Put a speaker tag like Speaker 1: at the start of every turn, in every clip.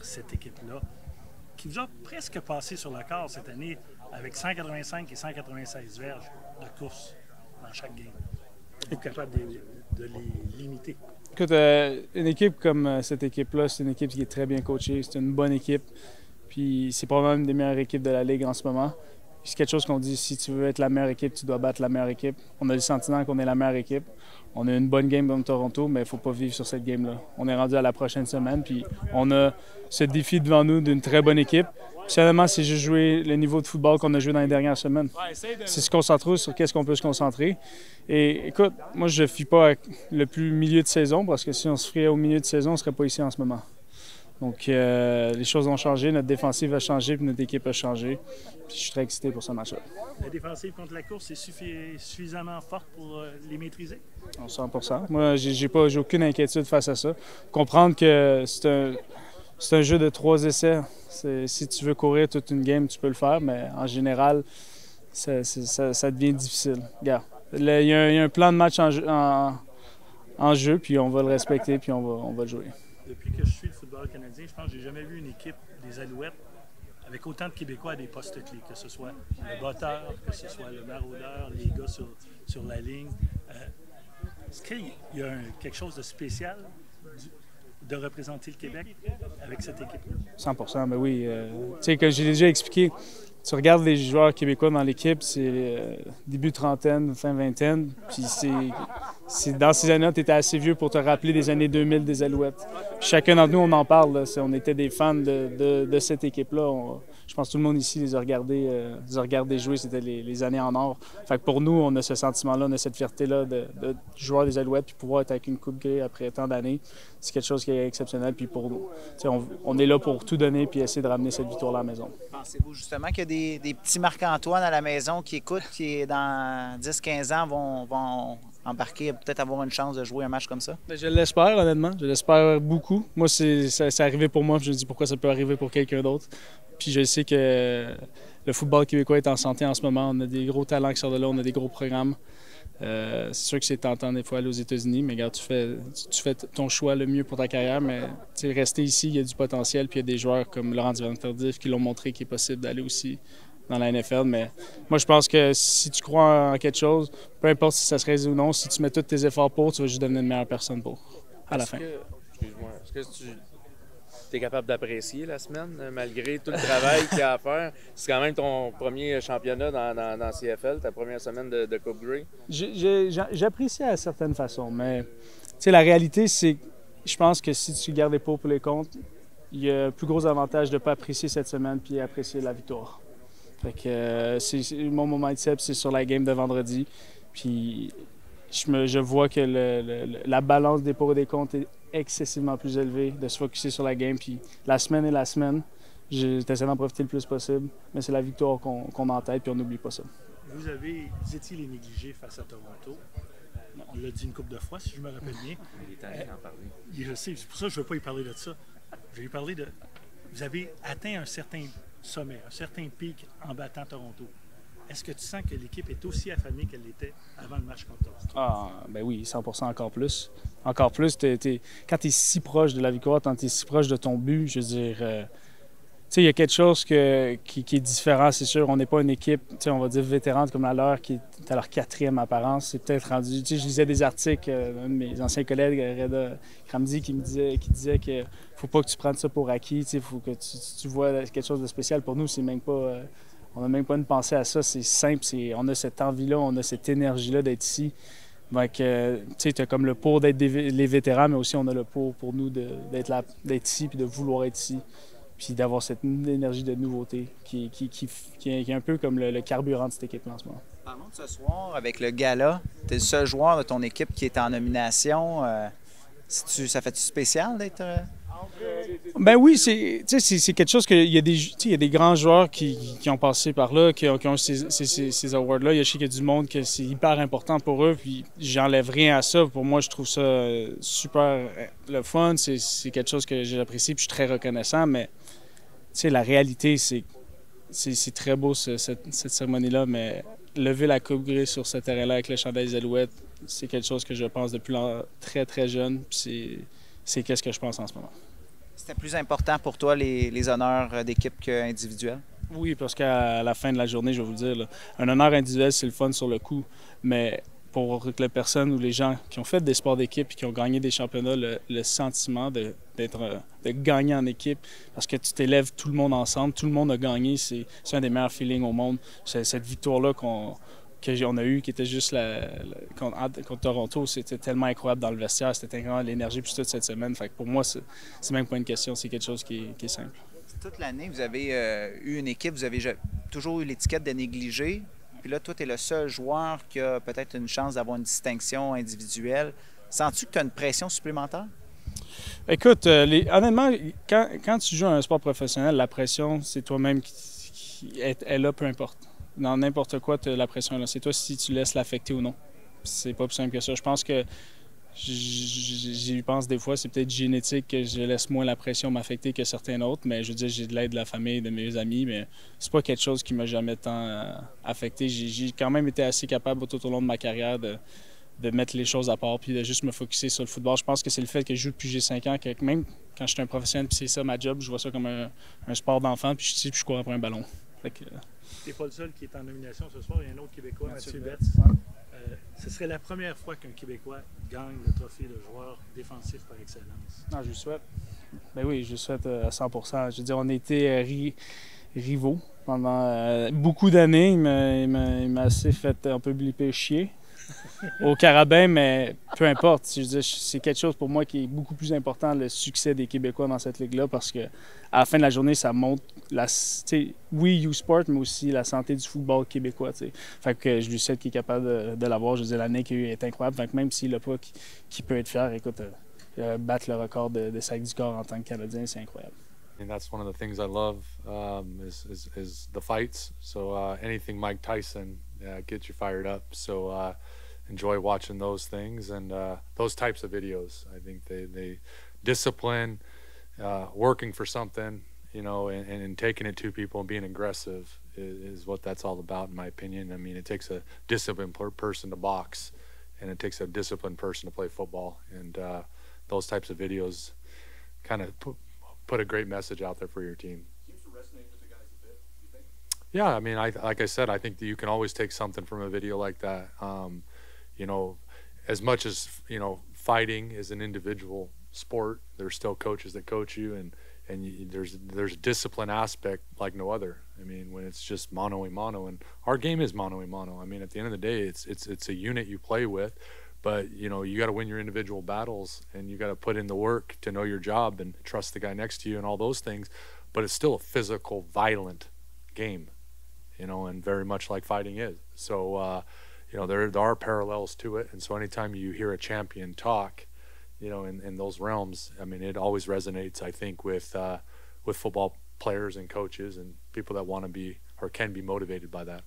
Speaker 1: cette équipe-là, qui vous a presque passé sur le corps cette année avec 185 et 196 verges de course dans chaque game. Êtes-vous capable de les limiter?
Speaker 2: Écoute, une équipe comme cette équipe-là, c'est une équipe qui est très bien coachée. C'est une bonne équipe. Puis c'est probablement une des meilleures équipes de la Ligue en ce moment. C'est quelque chose qu'on dit, si tu veux être la meilleure équipe, tu dois battre la meilleure équipe. On a le sentiment qu'on est la meilleure équipe. On a une bonne game comme Toronto, mais il ne faut pas vivre sur cette game-là. On est rendu à la prochaine semaine, puis on a ce défi devant nous d'une très bonne équipe. Finalement, c'est juste jouer le niveau de football qu'on a joué dans les dernières semaines. C'est se concentrer sur qu'est-ce qu'on peut se concentrer. Et écoute, moi, je ne fie pas le plus milieu de saison, parce que si on se ferait au milieu de saison, on ne serait pas ici en ce moment. Donc, les choses ont changé, notre défensive a changé, puis notre équipe a changé. Puis je suis très excité pour ce match-là.
Speaker 1: La défensive contre la course est suffisamment forte pour les maîtriser?
Speaker 2: 100%. Moi, j'ai aucune inquiétude face à ça. Comprendre que c'est un jeu de 3 essais. Si tu veux courir toute une game, tu peux le faire, mais en général, ça devient difficile. Regarde, il y a un plan de match en jeu, puis on va le respecter, puis on va le jouer.
Speaker 1: Depuis que je suis le football canadien, je pense que j'ai jamais vu une équipe des Alouettes avec autant de Québécois à des postes clés, que ce soit le botteur, que ce soit le maraudeur, les gars sur la ligne. Est-ce qu'il y a quelque chose de spécial de représenter le Québec avec cette équipe-là? 100%,
Speaker 2: mais oui. Tu sais, comme j'ai déjà expliqué, tu regardes les joueurs québécois dans l'équipe, c'est début trentaine, fin vingtaine, puis dans ces années-là, tu étais assez vieux pour te rappeler des années 2000 des Alouettes. Puis chacun d'entre nous, on en parle, là, on était des fans de cette équipe-là. Je pense que tout le monde ici les a regardés jouer, c'était les années en or. Fait que pour nous, on a ce sentiment-là, on a cette fierté-là de joueur des Alouettes, puis pouvoir être avec une Coupe Grey après tant d'années, c'est quelque chose qui est exceptionnel. Puis pour nous, on est là pour tout donner puis essayer de ramener cette victoire à la maison.
Speaker 3: Pensez-vous justement qu'il y a des petits Marc-Antoine à la maison qui écoutent, qui dans 10-15 ans vont embarquer, peut-être avoir une chance de jouer un match comme ça?
Speaker 2: Bien, je l'espère, honnêtement. Je l'espère beaucoup. Moi, c'est arrivé pour moi, puis je me dis pourquoi ça peut arriver pour quelqu'un d'autre. Puis je sais que le football québécois est en santé en ce moment. On a des gros talents qui sortent de là, on a des gros programmes. C'est sûr que c'est tentant des fois aller aux États-Unis, mais regarde, tu fais ton choix le mieux pour ta carrière, mais rester ici, il y a du potentiel, puis il y a des joueurs comme Laurent Duvernay-Tardif qui l'ont montré qu'il est possible d'aller aussi dans la NFL. Mais moi, je pense que si tu crois en quelque chose, peu importe si ça se réalise ou non, si tu mets tous tes efforts pour, tu vas juste devenir une meilleure personne pour, à la fin.
Speaker 4: Excuse-moi, est-ce que tu es capable d'apprécier la semaine, malgré tout le travail qu'il y a à faire? C'est quand même ton premier championnat dans CFL, ta première semaine de Coupe Grey.
Speaker 2: J'apprécie à certaines façons, mais la réalité, c'est que je pense que si tu gardes les pour les comptes, il y a un plus gros avantage de ne pas apprécier cette semaine puis apprécier la victoire. Fait que mon mindset, c'est sur la game de vendredi. Puis je vois que la balance des pour et des comptes est excessivement plus élevée, de se focusser sur la game. Puis la semaine est la semaine. J'essaie d'en profiter le plus possible, mais c'est la victoire qu'on a en tête, puis on n'oublie pas ça.
Speaker 1: Vous étiez les négligés face à Toronto. On l'a dit une couple de fois, si je me rappelle bien.
Speaker 4: Il est allé en parler.
Speaker 1: Je sais, c'est pour ça que je ne veux pas y parler de ça. Je vais lui parler de... Vous avez atteint un certain sommet, un certain pic en battant Toronto. Est-ce que tu sens que l'équipe est aussi affamée qu'elle l'était avant le match contre Toronto? Ah,
Speaker 2: ben oui, 100% encore plus. Encore plus, quand tu es si proche de la victoire, quand tu es si proche de ton but, je veux dire... tu sais, il y a quelque chose qui est différent, c'est sûr. On n'est pas une équipe, on va dire, vétérante comme la leur, qui est à leur 4e apparence. C'est peut-être rendu... Tu sais, je lisais des articles d'un de mes anciens collègues, Reda Kramdi, qui disait que faut pas que tu prennes ça pour acquis. Il faut que tu vois quelque chose de spécial. Pour nous, c'est même pas... on n'a même pas une pensée à ça. C'est simple. On a cette envie-là, on a cette énergie-là d'être ici. Donc, tu sais, tu as comme le pour d'être les vétérans, mais aussi on a le pour nous d'être ici puis de vouloir être ici. Puis d'avoir cette énergie de nouveauté qui est un peu comme le carburant de cette équipe-là en ce moment.
Speaker 3: Parlons de ce soir avec le gala. Tu es le seul joueur de ton équipe qui est en nomination. Ça fait-tu spécial d'être...
Speaker 2: Ben oui, c'est quelque chose qu'il y a des grands joueurs qui ont passé par là, qui ont ces awards-là. Je sais qu'il y a du monde que c'est hyper important pour eux, puis j'enlève rien à ça. Pour moi, je trouve ça super le fun. C'est quelque chose que j'apprécie, puis je suis très reconnaissant, mais la réalité, c'est très beau cette cérémonie-là, mais lever la Coupe Grey sur ce terrain-là avec le chandail des Alouettes, c'est quelque chose que je pense depuis très, très jeune, puis c'est qu'est-ce que je pense en ce moment.
Speaker 3: C'était plus important pour toi les honneurs d'équipe qu'individuels?
Speaker 2: Oui, parce qu'à la fin de la journée, je vais vous le dire, là, un honneur individuel, c'est le fun sur le coup, mais pour les personnes ou les gens qui ont fait des sports d'équipe et qui ont gagné des championnats, le sentiment de gagner en équipe, parce que tu t'élèves tout le monde ensemble, tout le monde a gagné, c'est un des meilleurs feelings au monde. Cette victoire-là qu'on a eue, qui était juste contre Toronto, c'était tellement incroyable dans le vestiaire, c'était incroyable l'énergie puis toute cette semaine. Fait que pour moi, c'est même pas une question, c'est quelque chose qui est simple.
Speaker 3: Toute l'année, vous avez eu une équipe, vous avez toujours eu l'étiquette de négligé. Puis là, toi, tu es le seul joueur qui a peut-être une chance d'avoir une distinction individuelle. Sens-tu que tu as une pression supplémentaire?
Speaker 2: Écoute, honnêtement, quand tu joues à un sport professionnel, la pression, c'est toi-même qui est là, peu importe. Dans n'importe quoi, la pression est là. C'est toi si tu laisses l'affecter ou non. C'est pas plus simple que ça. Je pense que j'y pense des fois, c'est peut-être génétique que je laisse moins la pression m'affecter que certains autres, mais je veux dire, j'ai de l'aide de la famille, de mes amis, mais c'est pas quelque chose qui m'a jamais tant affecté. J'ai quand même été assez capable tout au long de ma carrière de mettre les choses à part puis de juste me focusser sur le football. Je pense que c'est le fait que je joue depuis que j'ai 5 ans, que même quand je suis un professionnel puis c'est ça ma job, je vois ça comme un sport d'enfant puis je cours après un ballon.
Speaker 1: T'es pas le seul qui est en nomination ce soir, il y a un autre Québécois, Mathieu Betts. Ce serait la première fois qu'un Québécois gagne le trophée de joueur défensif par excellence.
Speaker 2: Non, je le souhaite. Ben oui, je le souhaite à 100%. Je veux dire, on a été rivaux pendant beaucoup d'années. Il m'a assez fait un peu blipper chier au carabin, mais peu importe. Je veux dire, c'est quelque chose pour moi qui est beaucoup plus important, le succès des Québécois dans cette ligue-là, parce que à la fin de la journée, ça montre oui, U-Sport, mais aussi la santé du football québécois. T'sais. Fait que je lui souhaite qu'il est capable de l'avoir. Je veux dire, l'année qu'il a eu est incroyable. Fait que même s'il l'a pas, qu'il peut être fier, écoute, battre le record de sac du corps en tant que Canadien, c'est incroyable.
Speaker 5: And that's one of the things I love is the fights. So anything Mike Tyson gets you fired up. So enjoy watching those things and those types of videos. I think they discipline, working for something, you know, and taking it to people and being aggressive is what that's all about, in my opinion. I mean, it takes a disciplined person to box, and it takes a disciplined person to play football. And those types of videos kind of put a great message out there for your team.
Speaker 6: Seems to resonate with the guys a bit, you think?
Speaker 5: Yeah, I mean, like I said, I think that you can always take something from a video like that. You know, as much as, you know, fighting is an individual sport, there's still coaches that coach you, and there's a discipline aspect like no other. I mean, when it's just mano a mano, and our game is mano a mano. I mean, at the end of the day, it's a unit you play with. But, you know, you got to win your individual battles, and you got to put in the work to know your job and trust the guy next to you and all those things. But it's still a physical, violent game, you know, and very much like fighting is. So, you know, there are parallels to it. And so anytime you hear a champion talk, you know, in those realms, I mean, it always resonates, I think, with football players and coaches and people that want to be or can be motivated by that.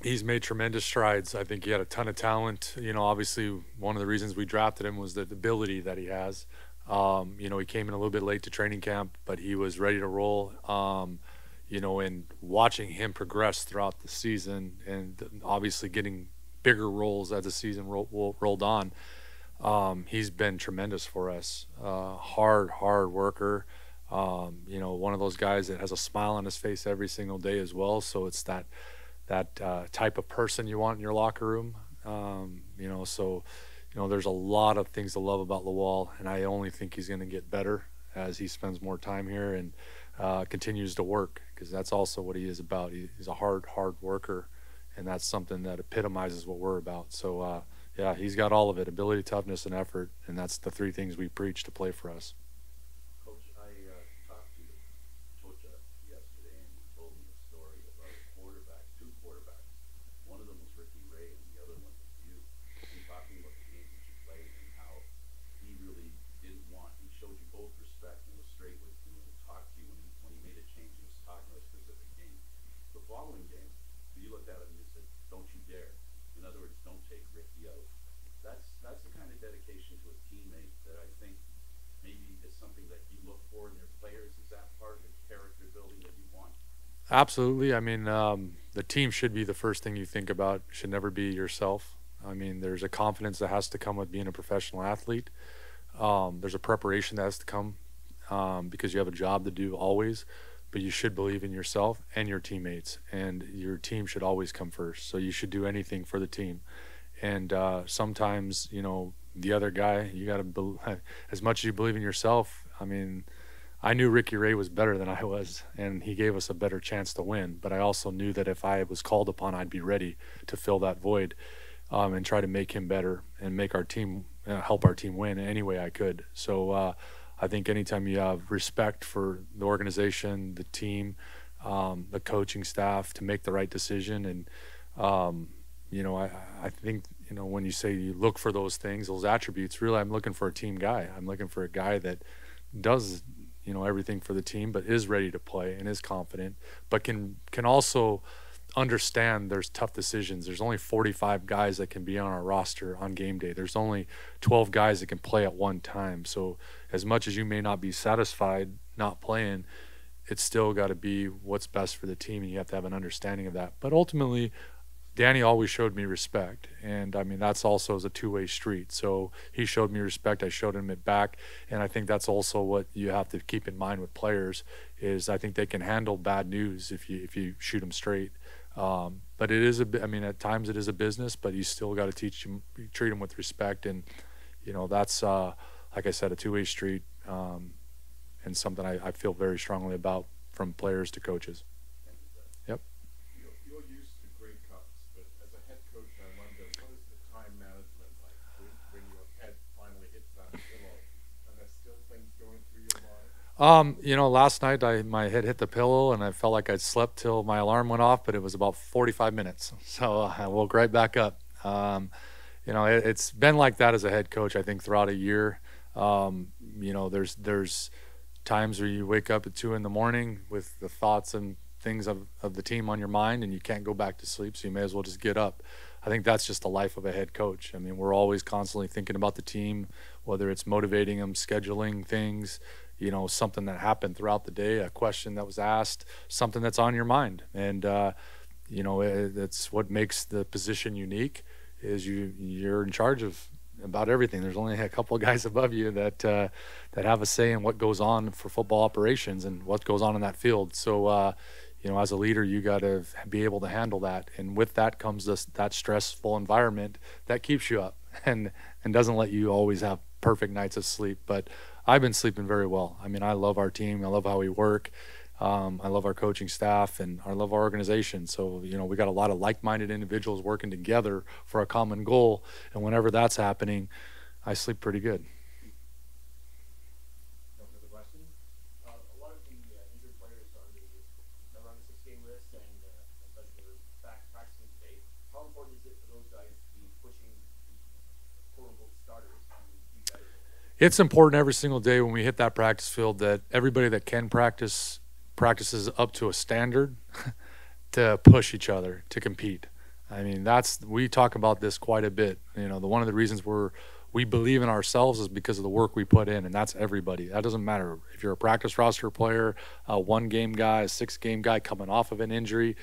Speaker 5: He's made tremendous strides. I think he had a ton of talent. You know, obviously one of the reasons we drafted him was the ability that he has. You know, he came in a little bit late to training camp, but he was ready to roll. You know, and watching him progress throughout the season and obviously getting bigger roles as the season rolled on, he's been tremendous for us. Hard worker. You know, one of those guys that has a smile on his face every single day as well. So it's that type of person you want in your locker room. You know, so, you know, there's a lot of things to love about Lawal, and I only think he's going to get better as he spends more time here and continues to work, because that's also what he is about. He's a hard worker, and that's something that epitomizes what we're about. So, yeah, he's got all of it, ability, toughness, and effort, and that's the three things we preach to play for us.
Speaker 6: That's the kind of dedication to a teammate that I think maybe is something that you look for in your players. Is that part of the character building that you want?
Speaker 5: Absolutely. I mean, the team should be the first thing you think about. Should never be yourself. I mean, there's a confidence that has to come with being a professional athlete. There's a preparation that has to come because you have a job to do always. But you should believe in yourself and your teammates, and your team should always come first. So you should do anything for the team. And sometimes, you know, the other guy, you got to as much as you believe in yourself. I mean, I knew Ricky Ray was better than I was, and he gave us a better chance to win. But I also knew that if I was called upon, I'd be ready to fill that void and try to make him better and make our team help our team win any way I could. So I think anytime you have respect for the organization, the team, the coaching staff to make the right decision, and you know, I think, you know, when you say you look for those things, those attributes, really, I'm looking for a team guy. I'm looking for a guy that does, you know, everything for the team, but is ready to play and is confident, but can also understand there's tough decisions. There's only 45 guys that can be on our roster on game day. There's only 12 guys that can play at one time. So as much as you may not be satisfied not playing, it's still got to be what's best for the team, and you have to have an understanding of that. But ultimately, Danny always showed me respect, and I mean, that's also a two-way street. So he showed me respect, I showed him it back, and I think that's also what you have to keep in mind with players is I think they can handle bad news if you shoot them straight. But it is I mean, at times it is a business, but you still got to treat them with respect, and you know, that's like I said, a two-way street, and something I feel very strongly about from players to coaches. Yep.
Speaker 6: You're used to great cuts, but as a head coach, I wonder, what is the time management like when your head finally hits that pillow? Are there still things going through your mind?
Speaker 5: You know, last night my head hit the pillow and I felt like I'd slept till my alarm went off, but it was about 45 minutes. So I woke right back up. You know, it's been like that as a head coach, I think, throughout a year. You know, there's times where you wake up at 2 a.m. with the thoughts and things of the team on your mind, and you can't go back to sleep, so you may as well just get up. I think that's just the life of a head coach. I mean, we're always constantly thinking about the team, whether it's motivating them, scheduling things, you know, something that happened throughout the day, a question that was asked, something that's on your mind. And, you know, it's what makes the position unique is you're in charge of about everything. There's only a couple of guys above you that have a say in what goes on for football operations and what goes on in that field. So, you know, as a leader, you got to be able to handle that. And with that comes that stressful environment that keeps you up and doesn't let you always have perfect nights of sleep. But I've been sleeping very well. I mean, I love our team. I love how we work. I love our coaching staff, and I love our organization. So, you know, we got a lot of like-minded individuals working together for a common goal. And whenever that's happening, I sleep pretty good.
Speaker 7: No further questions? A lot of the injured players are on the 6-game list, and especially they're practicing today. How important is it for those guys to be pushing the quote-unquote starters to be better?
Speaker 5: It's important every single day when we hit that practice field that everybody that can practices up to a standard to push each other, to compete. I mean, we talk about this quite a bit. You know, one of the reasons we believe in ourselves is because of the work we put in, and that's everybody. That doesn't matter if you're a practice roster player, a 1-game guy, a 6-game guy coming off of an injury,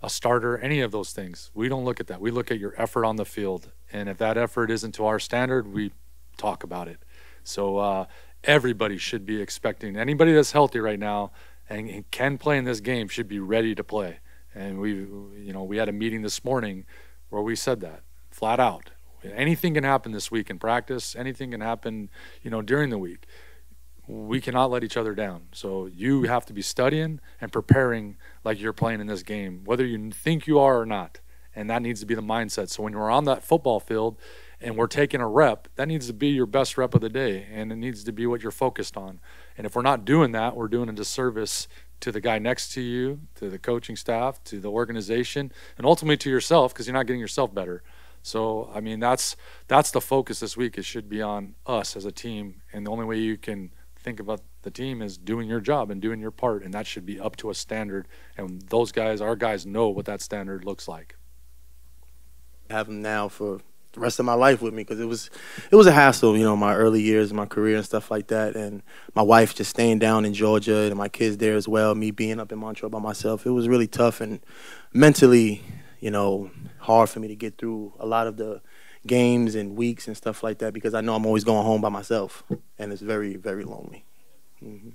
Speaker 5: a starter, any of those things. We don't look at that. We look at your effort on the field, and if that effort isn't to our standard, we talk about it. So everybody should be expecting, anybody that's healthy right now and can play in this game should be ready to play. And we had a meeting this morning where we said that flat out. Anything can happen this week in practice. Anything can happen, you know, during the week. We cannot let each other down. So you have to be studying and preparing like you're playing in this game, whether you think you are or not. And that needs to be the mindset. So when we're on that football field and we're taking a rep, that needs to be your best rep of the day, and it needs to be what you're focused on. And if we're not doing that, we're doing a disservice to the guy next to you, to the coaching staff, to the organization, and ultimately to yourself, because you're not getting yourself better. So, I mean, that's the focus this week. It should be on us as a team, and the only way you can think about the team is doing your job and doing your part, and that should be up to a standard. And those guys, our guys, know what that standard looks like.
Speaker 8: Have them now for the rest of my life with me because it was a hassle, my early years, my career and stuff like that. And my wife just staying down in Georgia and my kids there as well, me being up in Montreal by myself. It was really tough and mentally, hard for me to get through a lot of the games and weeks and stuff like that because I know I'm always going home by myself, and it's very, very lonely. Mm-hmm.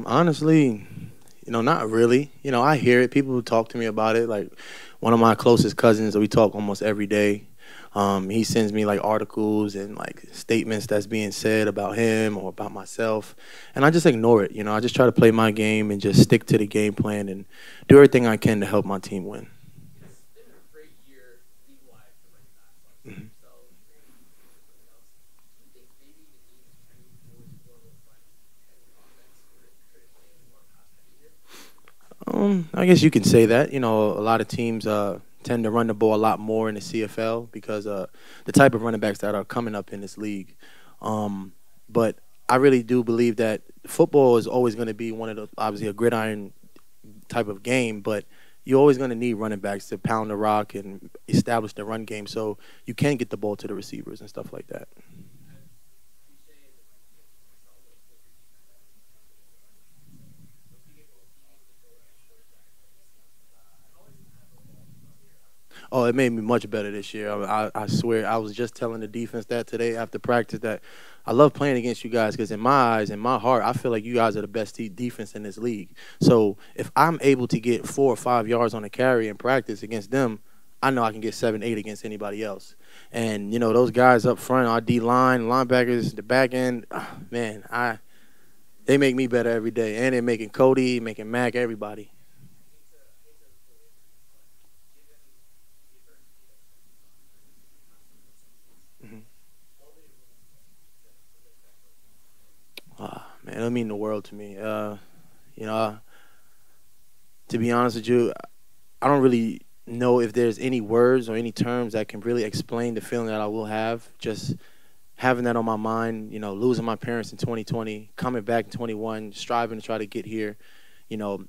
Speaker 8: Honestly, not really. I hear it. People talk to me about it. Like one of my closest cousins, we talk almost every day. He sends me like articles and like statements that's being said about him or about myself, and I just ignore it. I just try to play my game and just stick to the game plan and do everything I can to help my team win. Mhm. I guess you can say that. A lot of teams tend to run the ball a lot more in the CFL because the type of running backs that are coming up in this league. But I really do believe that football is always going to be one of the, obviously, a gridiron type of game, but you're always going to need running backs to pound the rock and establish the run game so you can get the ball to the receivers and stuff like that. Oh, it made me much better this year. I swear, I was just telling the defense that today after practice that I love playing against you guys because in my eyes, in my heart, I feel like you guys are the best defense in this league. So if I'm able to get 4 or 5 yards on a carry in practice against them, I know I can get 7, 8 against anybody else. And, those guys up front, our D-line, linebackers, the back end, man, they make me better every day. And they're making Cody, making Mac, everybody. Man, it'll mean the world to me. To be honest with you, I don't really know if there's any words or any terms that can really explain the feeling that I will have. Just having that on my mind, losing my parents in 2020, coming back in 21, striving to try to get here,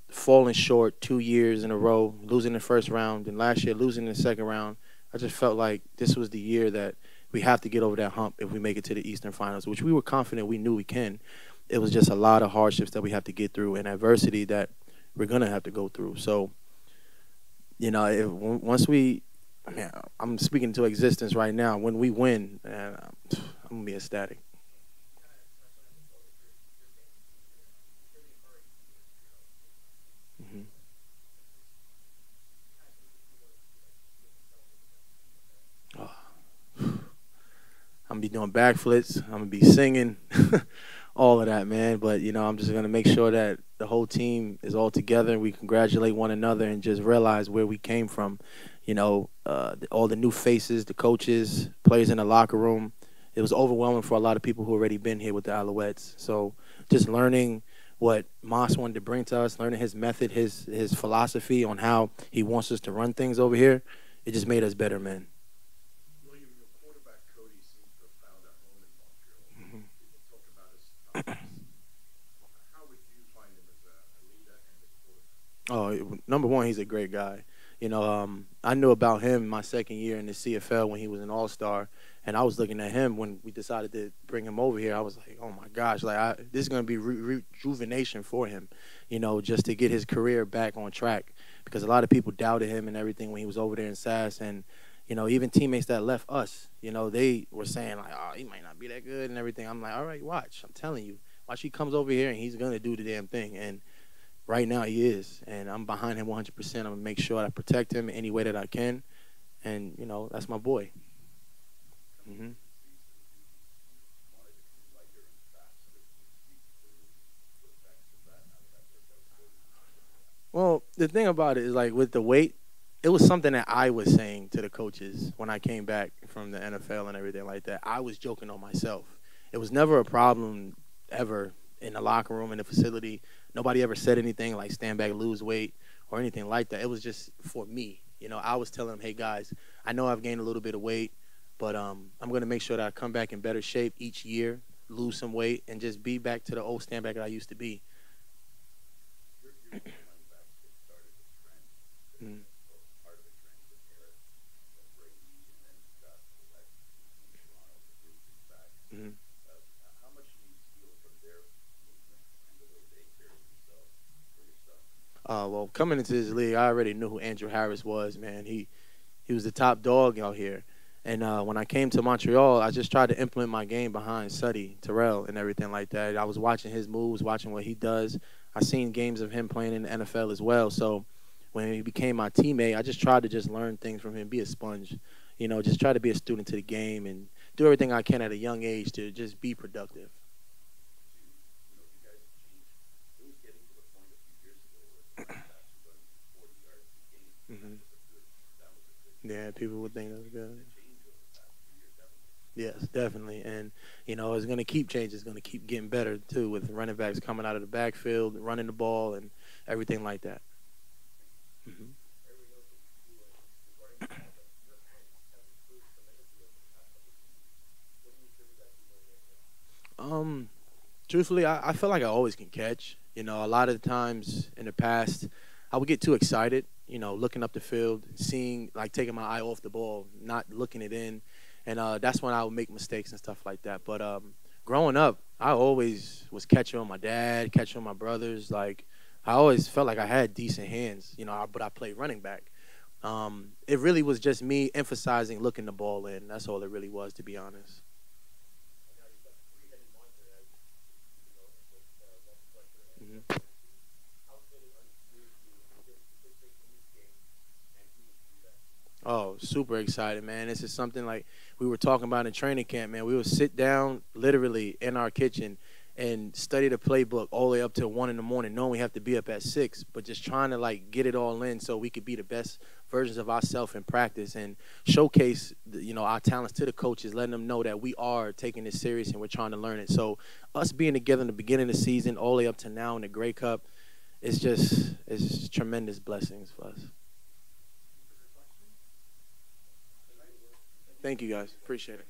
Speaker 8: falling short 2 years in a row, losing the first round, and last year losing the second round. I just felt like this was the year that we have to get over that hump if we make it to the Eastern Finals, which we were confident we knew we can. It was just a lot of hardships that we have to get through and adversity that we're going to have to go through. So, once I'm speaking to existence right now. When we win, man, I'm going to be ecstatic. Mm-hmm. Oh. I'm going to be doing backflips. I'm going to be singing. All of that, man. But, I'm just going to make sure that the whole team is all together and we congratulate one another and just realize where we came from. All the new faces, the coaches, players in the locker room. It was overwhelming for a lot of people who already been here with the Alouettes. So just learning what Maas wanted to bring to us, learning his method, his philosophy on how he wants us to run things over here, it just made us better men. Oh, number one, he's a great guy. I knew about him my second year in the CFL when he was an All-Star, and I was looking at him when we decided to bring him over here. I was like, oh, my gosh, this is going to be rejuvenation for him, just to get his career back on track because a lot of people doubted him and everything when he was over there in SAS, and, even teammates that left us, they were saying, like, oh, he might not be that good and everything. I'm like, all right, watch. I'm telling you. Watch, he comes over here, and he's going to do the damn thing, and right now he is, and I'm behind him 100%. I'm going to make sure I protect him in any way that I can, and, that's my boy. Mm-hmm. Well, the thing about it is, like, with the weight, it was something that I was saying to the coaches when I came back from the NFL and everything like that. I was joking on myself. It was never a problem ever in the locker room, in the facility. Nobody ever said anything like Stanback, lose weight or anything like that. It was just for me. I was telling them, hey, guys, I know I've gained a little bit of weight. But I'm going to make sure that I come back in better shape each year, lose some weight, and just be back to the old Stanback that I used to be. Mm. Mm-hmm. Well, coming into this league, I already knew who Andrew Harris was, man. He was the top dog out here. And when I came to Montreal, I just tried to implement my game behind Suddy, Terrell, and everything like that. I was watching his moves, watching what he does. I seen games of him playing in the NFL as well. So when he became my teammate, I just tried to just learn things from him, be a sponge, just try to be a student to the game and do everything I can at a young age to just be productive. Mm-hmm. Yeah, people would think that was good. Yes, definitely. And, it's going to keep changing. It's going to keep getting better, too, with running backs coming out of the backfield, running the ball, and everything like that. Mm-hmm. Truthfully, I feel like I always can catch. A lot of the times in the past, I would get too excited, looking up the field, seeing, taking my eye off the ball, not looking it in. And that's when I would make mistakes and stuff like that. But growing up, I always was catching on my dad, catching on my brothers. I always felt like I had decent hands, but I played running back. It really was just me emphasizing looking the ball in. That's all it really was, to be honest. Mm-hmm. Oh, super excited, man. This is something like we were talking about in training camp, man. We would sit down literally in our kitchen and study the playbook all the way up till 1 in the morning, knowing we have to be up at 6, but just trying to get it all in so we could be the best versions of ourselves in practice and showcase, our talents to the coaches, letting them know that we are taking this serious and we're trying to learn it. So us being together in the beginning of the season all the way up to now in the Grey Cup, it's just tremendous blessings for us. Thank you, guys. Appreciate it.